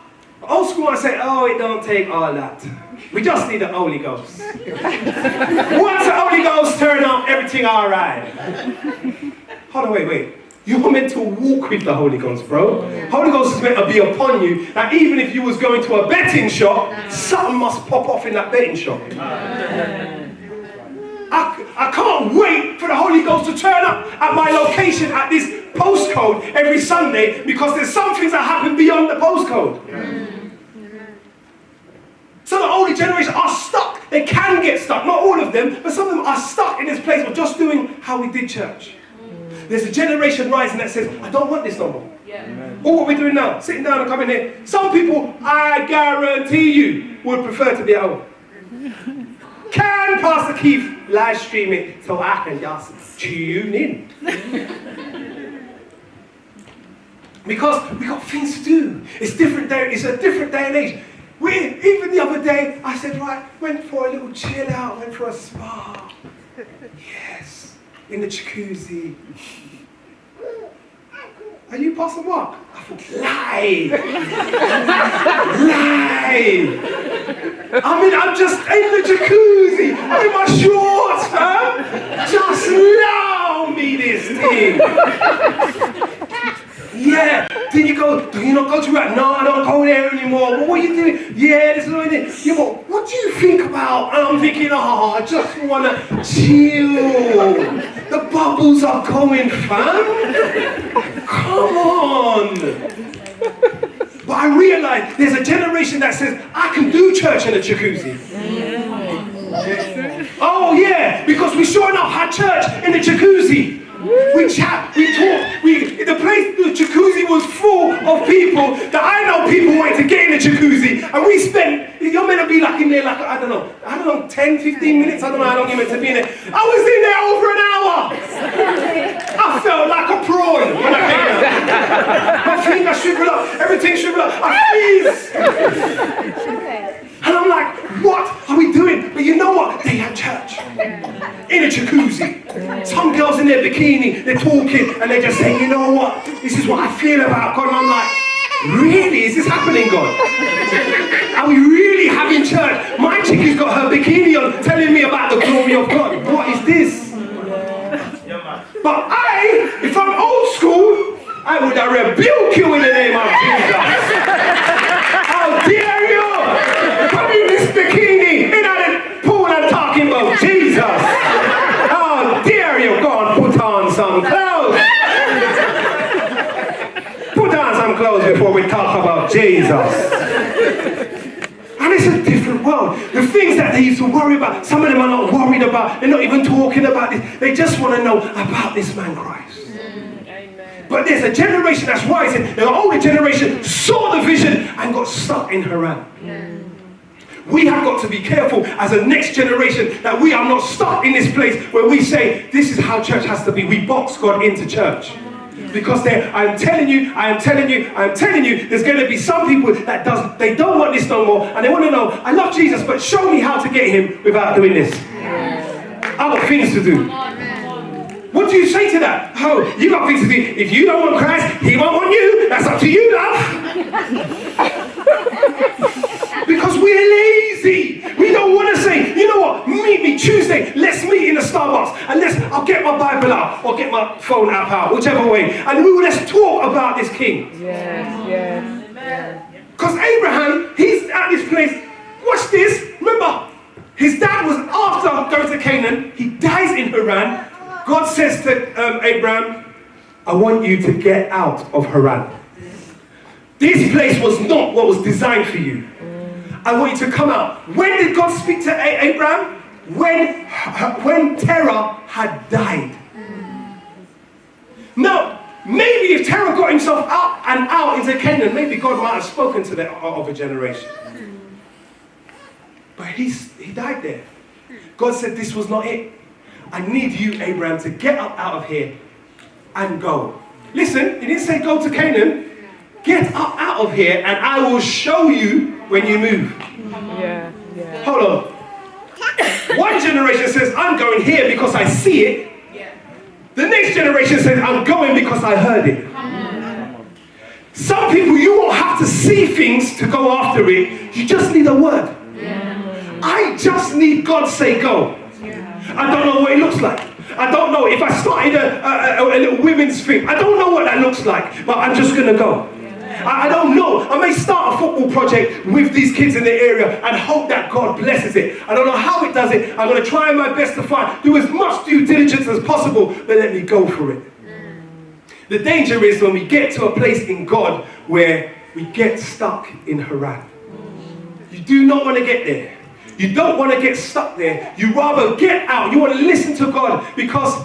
old school, I say, oh, it don't take all that. We just need the Holy Ghost. Once the Holy Ghost turn up, everything all right. Hold on, wait. You're meant to walk with the Holy Ghost, bro. Holy Ghost is meant to be upon you. That even if you was going to a betting shop, something must pop off in that betting shop. I can't wait for the Holy Ghost to turn up at my location at this postcode every Sunday, because there's some things that happen beyond the postcode. So the older generation are stuck. They can get stuck. Not all of them, but some of them are stuck in this place of just doing how we did church. There's a generation rising that says, I don't want this no more. Or what we're doing now, sitting down and coming here. Some people, I guarantee you, would prefer to be at home. Can Pastor Keith live stream it so I can just tune in? Because we got things to do. It's different day. It's a different day and age. Even the other day, I said, right, went for a little chill out, went for a spa. Yes, in the jacuzzi. Are you Pastor Mark? I thought, lie. Lie. I mean, I'm just in the jacuzzi, I'm in my shorts, fam. Just allow me this thing. Yeah. Then you go, do you not go to that? No, I don't go there anymore. Well, what are you doing? Yeah, this is what I did. Yeah, but what do you think about? And I'm thinking, oh, I just want to chill. The bubbles are going, fam. Come on. But I realize there's a generation that says, I can do church in a jacuzzi. Oh, yeah, because we sure enough had church in the jacuzzi. We chat, we talk, the jacuzzi was full of people that I know people wanted to get in the jacuzzi, and we spent, you're meant to be like in there like, I don't know, 10, 15 minutes, I don't know how long you're meant to be in there. I was in there over an hour. I felt like a prawn when I came out. My fingers shriveled up, everything shriveled up, I freeze. And I'm like, what are we doing? But you know what? They had church in a jacuzzi. Some girls in their bikini, they're talking, and they just say, you know what? This is what I feel about God. And I'm like, really? Is this happening, God? Are we really having church? My chickie's got her bikini on, telling me about the glory of God. What is this? But if I'm old school, I would have rebuked you in the name of Jesus. How dare you? Come in this bikini, in the pool and talking about Jesus. How dare you? Go and put on some clothes. Put on some clothes before we talk about Jesus. And it's a different world. The things that they used to worry about, some of them are not worried about. They're not even talking about this. They just want to know about this man Christ. But there's a generation that's rising. The older generation saw the vision and got stuck in Harran. We have got to be careful as a next generation that we are not stuck in this place where we say, this is how church has to be. We box God into church. Because I'm telling you, there's going to be some people that they don't want this no more, and they want to know, I love Jesus, but show me how to get him without doing this. I've got things to do. What do you say to that? Oh, you got things to do. If you don't want Christ, he won't want you. That's up to you, love. Because we're lazy. We don't want to say, you know what, meet me Tuesday. Let's meet in the Starbucks. And I'll get my Bible out or get my phone app out, whichever way. And let's talk about this king. Yes. Because Abraham, he's at this place. Watch this. Remember, his dad was after going to Canaan. He dies in Harran. God says to Abraham, I want you to get out of Harran. This place was not what was designed for you. I want you to come out. When did God speak to Abraham? When Terah had died. Now, maybe if Terah got himself out into Canaan, maybe God might have spoken to that other generation. But he died there. God said this was not it. I need you, Abraham, to get up out of here and go. Listen, he didn't say go to Canaan. Get up out of here and I will show you when you move. Yeah. Hold on. One generation says, I'm going here because I see it. The next generation says, I'm going because I heard it. Some people, you won't have to see things to go after it. You just need a word. I just need God to say go. I don't know what it looks like. I don't know if I started a little women's thing. I don't know what that looks like, but I'm just going to go. I don't know. I may start a football project with these kids in the area and hope that God blesses it. I don't know how it does it. I'm going to try my best to do as much due diligence as possible, but let me go for it. The danger is when we get to a place in God where we get stuck in Harran. You do not want to get there. You don't want to get stuck there. You rather get out. You want to listen to God, because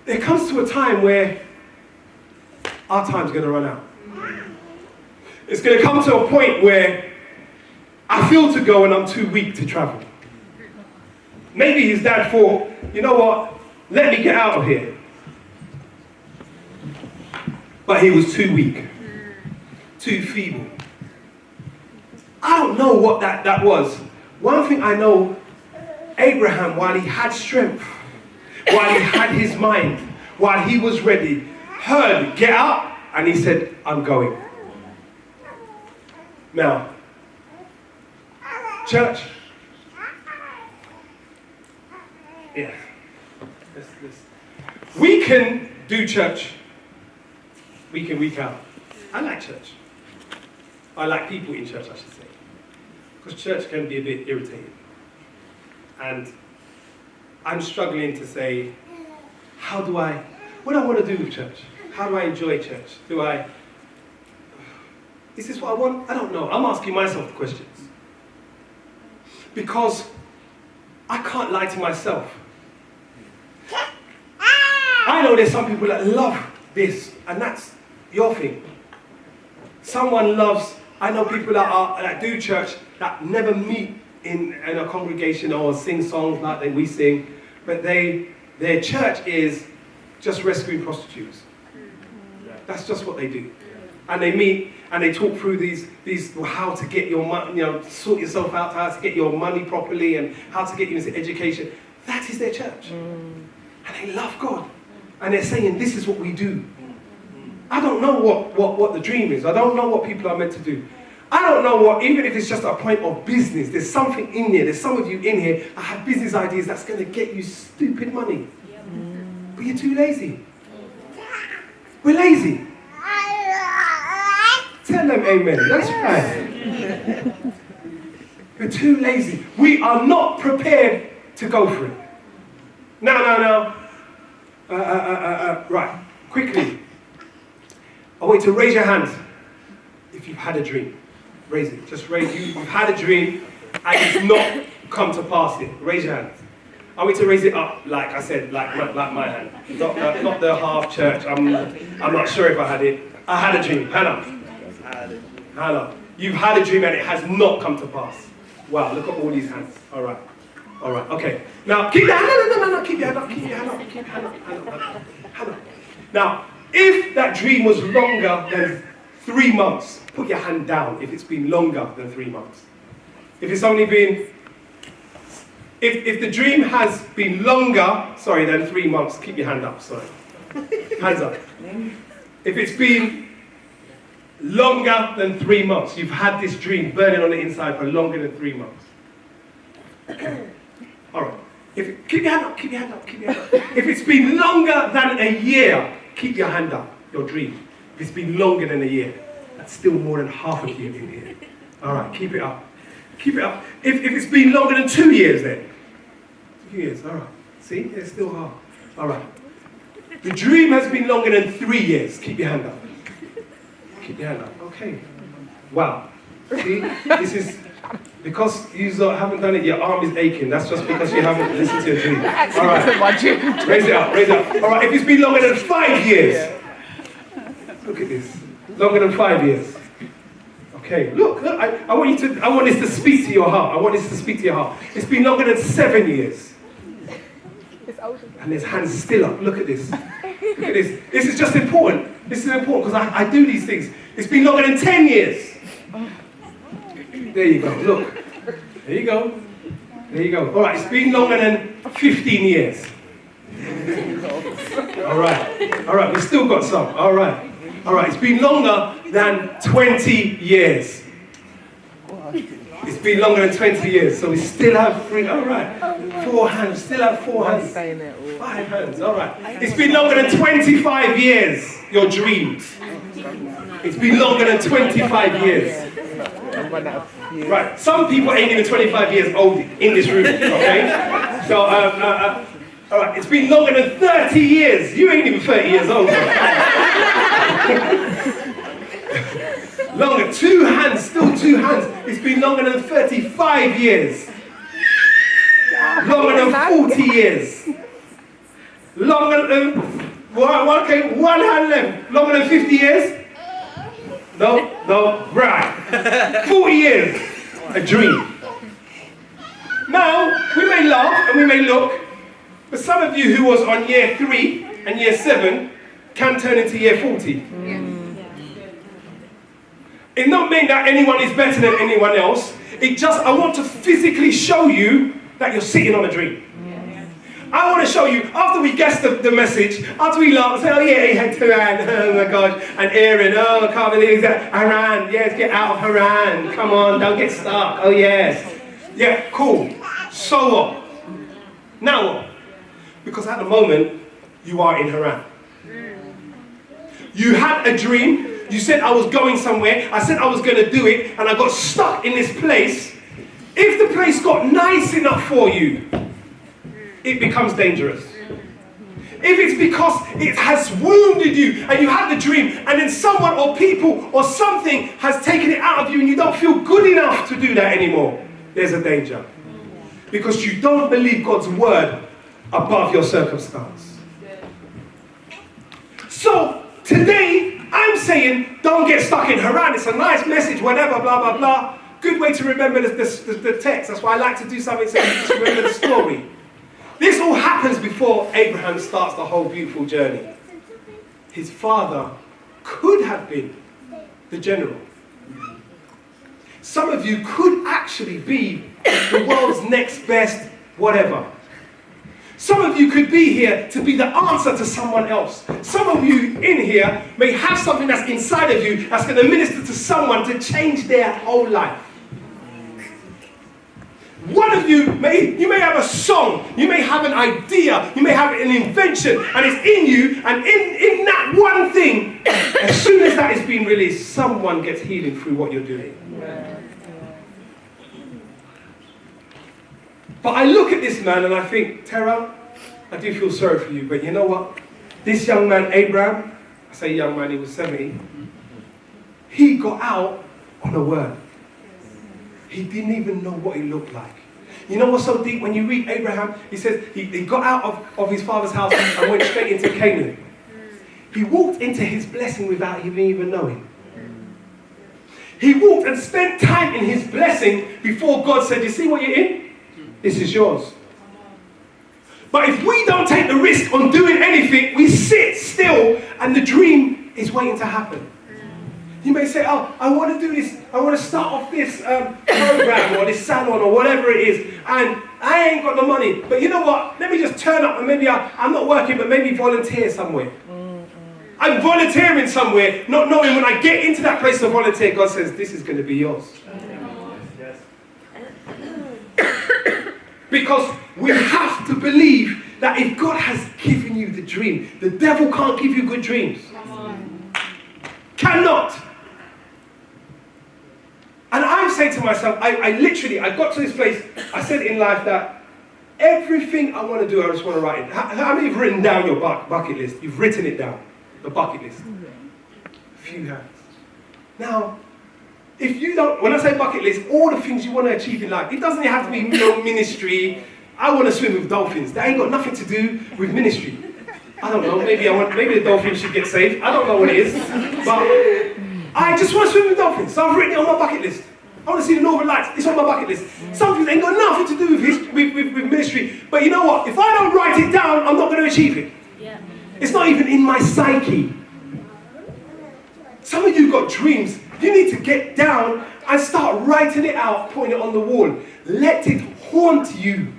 there comes to a time where our time's going to run out. It's going to come to a point where I feel to go and I'm too weak to travel. Maybe his dad thought, you know what, let me get out of here. But he was too weak, too feeble. I don't know what that was. One thing I know, Abraham, while he had strength, while he had his mind, while he was ready, heard, get up, and he said, I'm going. Now, church, yeah, we can do church week in, week out. I like church. I like people in church, I should say. Because church can be a bit irritating. And I'm struggling to say, what do I want to do with church? How do I enjoy church? Is this what I want? I don't know. I'm asking myself the questions. Because I can't lie to myself. I know there's some people that love this, and that's your thing. Someone loves, I know people that do church that never meet in a congregation or sing songs like we sing, but their church is just rescuing prostitutes. That's just what they do. And they meet and they talk through these how to get your money, sort yourself out, how to get your money properly, and how to get you into education. That is their church. And they love God. And they're saying, this is what we do. I don't know what the dream is. I don't know what people are meant to do. I don't know what, even if it's just a point of business, there's something in there. There's some of you in here that have business ideas that's going to get you stupid money. But you're too lazy. We're lazy. Tell them amen. That's right. We're too lazy. We are not prepared to go for it. No. Right. Quickly. I want you to raise your hands if you've had a dream. Raise it. Just raise it. You've had a dream and it's not come to pass yet. Raise your hands. I want you to raise it up, like I said, like my hand. Not the half church. I'm not sure if I had it. I had a dream. Hannah. You've had a dream and it has not come to pass. Wow, look at all these hands. All right, okay. Now, keep your hand up. Keep your hand up. Now, if that dream was longer than 3 months, put your hand down if it's been longer than 3 months. If it's only been, if the dream has been longer, than 3 months, keep your hand up, Hands up. If it's been longer than 3 months, you've had this dream burning on the inside for longer than 3 months. All right. Keep your hand up. If it's been longer than a year, keep your hand up, your dream. If it's been longer than a year, that's still more than half of you in here. All right, keep it up. If it's been longer than 2 years then. 2 years, all right. See, it's still half. All right. The dream has been longer than 3 years. Keep your hand up. Okay. Wow. See, this is, because you haven't done it, your arm is aching. That's just because you haven't listened to your dream. All right. Raise it up. All right, if it's been longer than 5 years. Look at this. Longer than 5 years. Okay, look, I want this to speak to your heart. It's been longer than 7 years. And his hand's still up. Look at this. This is just important. This is important because I do these things. It's been longer than 10 years. There you go. Look. There you go. All right. It's been longer than 15 years. All right. We've still got some. All right. It's been longer than 20 years. It's been longer than 20 years, so we still have 3. All right. 4 hands. Still have 4 hands. 5 hands. All right. It's been longer than 25 years. Your dreams. It's been longer than 25 years. Right, some people ain't even 25 years old in this room, okay? So, all right, it's been longer than 30 years. You ain't even 30 years old. Longer, 2 hands, still 2 hands. It's been longer than 35 years. Longer than 40 years. Longer than, okay, 1 hand left. Longer than 50 years? No, right. 40 years, a dream. Now, we may laugh and we may look, but some of you who was on year 3 and year 7 can turn into year 40. It don't mean that anyone is better than anyone else. It just, I want to physically show you that you're sitting on a dream. I want to show you, after we guess the message, after we laugh, say, oh yeah, he had Harran, oh my gosh, and Aaron, oh, I can't believe that, Harran, yes, get out of Harran, come on, don't get stuck, oh yes. Yeah, cool, so what? Now what? Because at the moment, you are in Harran. You had a dream, you said I was going somewhere, I said I was going to do it, and I got stuck in this place. If the place got nice enough for you, it becomes dangerous. If it's because it has wounded you and you had the dream and then someone or people or something has taken it out of you and you don't feel good enough to do that anymore, there's a danger. Because you don't believe God's word above your circumstance. So today I'm saying don't get stuck in Harran. It's a nice message, whatever, blah, blah, blah. Good way to remember the text. That's why I like to do something so you just remember the story. This all happens before Abraham starts the whole beautiful journey. His father could have been the general. Some of you could actually be the world's next best whatever. Some of you could be here to be the answer to someone else. Some of you in here may have something that's inside of you that's going to minister to someone to change their whole life. One of you may have a song, you may have an idea, you may have an invention, and it's in you, and in that one thing, as soon as that is being released, someone gets healing through what you're doing. But I look at this man and I think, Tara, I do feel sorry for you, but you know what? This young man, Abraham, I say young man, he was 70, he got out on a word. He didn't even know what he looked like. You know what's so deep? When you read Abraham, he says he got out of his father's house and went straight into Canaan. He walked into his blessing without even knowing. He walked and spent time in his blessing before God said, you see what you're in? This is yours. But if we don't take the risk on doing anything, we sit still and the dream is waiting to happen. You may say, oh, I want to do this, I want to start off this program or this salon or whatever it is, and I ain't got the money. But you know what? Let me just turn up and maybe I'm not working, but maybe volunteer somewhere. I'm volunteering somewhere, not knowing when I get into that place to volunteer, God says, this is going to be yours. Yes. Because we have to believe that if God has given you the dream, the devil can't give you good dreams. Cannot. And I'm saying to myself, I got to this place, I said in life that everything I want to do, I just want to write it. How many have written down your bucket list? You've written it down, the bucket list. A few hands. Now, if you don't, when I say bucket list, all the things you want to achieve in life, it doesn't have to be ministry. I want to swim with dolphins. That ain't got nothing to do with ministry. I don't know, maybe the dolphins should get saved. I don't know what it is. But I just want to swim with dolphins. So I've written it on my bucket list. I want to see the Northern Lights. It's on my bucket list. Something that ain't got nothing to do with ministry. But you know what? If I don't write it down, I'm not going to achieve it. Yeah. It's not even in my psyche. Some of you got dreams. You need to get down and start writing it out, putting it on the wall. Let it haunt you.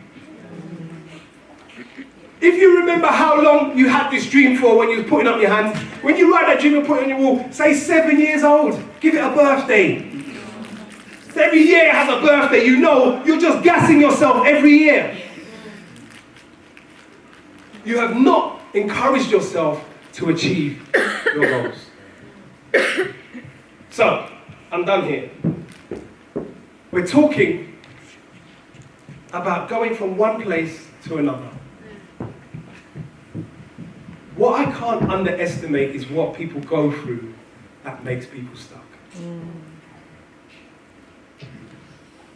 If you remember how long you had this dream for when you were putting up your hands, when you write that dream and put it on your wall, say 7 years old, give it a birthday. So every year it has a birthday, you know you're just gassing yourself every year. You have not encouraged yourself to achieve your goals. So, I'm done here. We're talking about going from one place to another. What I can't underestimate is what people go through that makes people stuck.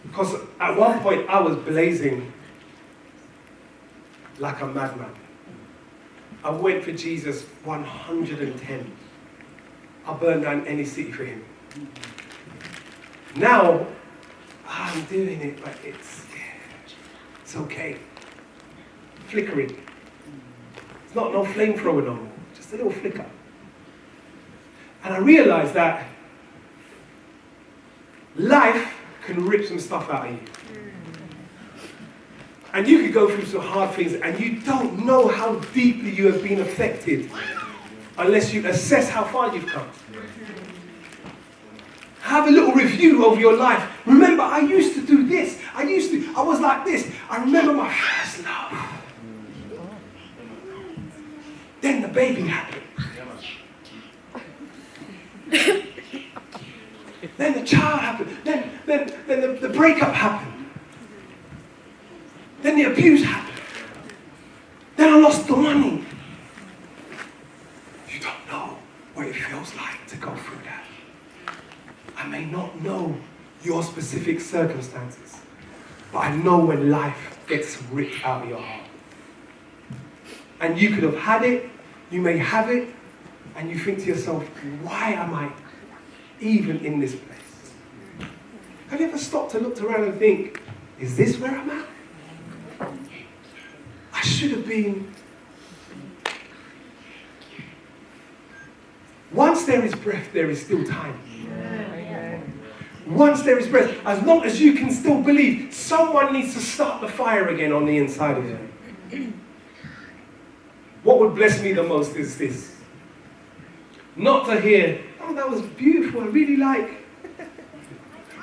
Because at one point I was blazing like a madman. I went for Jesus 110. I burned down any city for him. Now, I'm doing it, but it's okay. Flickering. It's not no flamethrower no more, just a little flicker. And I realized that life can rip some stuff out of you. And you could go through some hard things and you don't know how deeply you have been affected unless you assess how far you've come. Have a little review of your life. Remember, I used to do this. I was like this. I remember my first love. Then the baby happened. Then the child happened. Then the breakup happened. Then the abuse happened. Then I lost the money. You don't know what it feels like to go through that. I may not know your specific circumstances, but I know when life gets ripped out of your heart. And you could have had it, you may have it, and you think to yourself, why am I even in this place? Have you ever stopped to look around and think, is this where I'm at? I should have been. Once there is breath, there is still time. Once there is breath, as long as you can still believe, someone needs to start the fire again on the inside of you. What would bless me the most is this. Not to hear, oh, that was beautiful, I really like.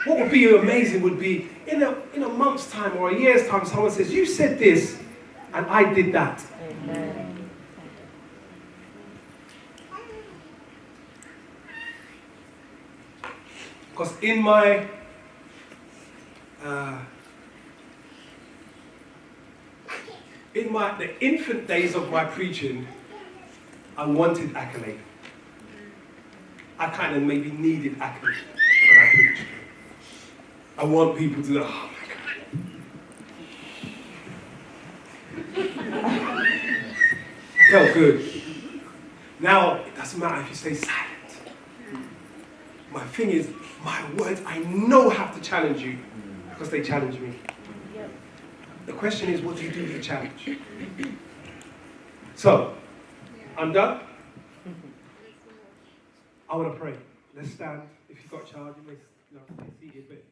What would be amazing would be, in a month's time or a year's time, someone says, you said this, and I did that. Amen. Because in the infant days of my preaching, I wanted accolade. I kind of maybe needed accolade when I preached. I want people to go, oh my God. Felt good. Now, it doesn't matter if you stay silent. My thing is, my words, I know have to challenge you because they challenge me. The question is, what do you do with the challenge? So, I'm done. I want to pray. Let's stand. If you've got a child, you may stay seated. But